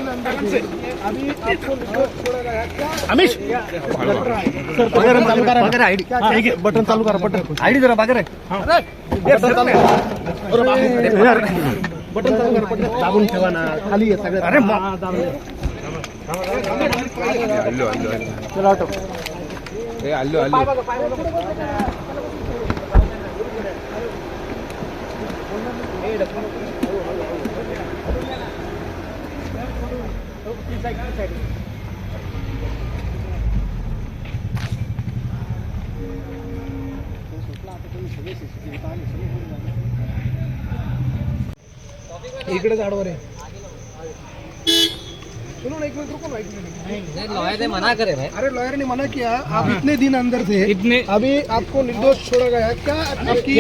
दिन अंदर थे, अभी आपको निर्दोष छोड़ा गया क्या? अमिश बटन चालू करा बटन चालू करा बटन आयडी जरा बागर बटन चालू बटन चालू करा बटन दाबून ठेवा ना खाली आहे सगळं अरे चला ऑटो ए अल्लू अल्लू इकडेच आडवर आहे. सुनो ना, एक मिनट रुको ना, एक मिनट. लॉयर ने मना करे भाई. अरे लॉयर ने मना किया, आप इतने दिन अंदर थे, अभी आपको निर्दोष छोड़ा गया क्या? आपकी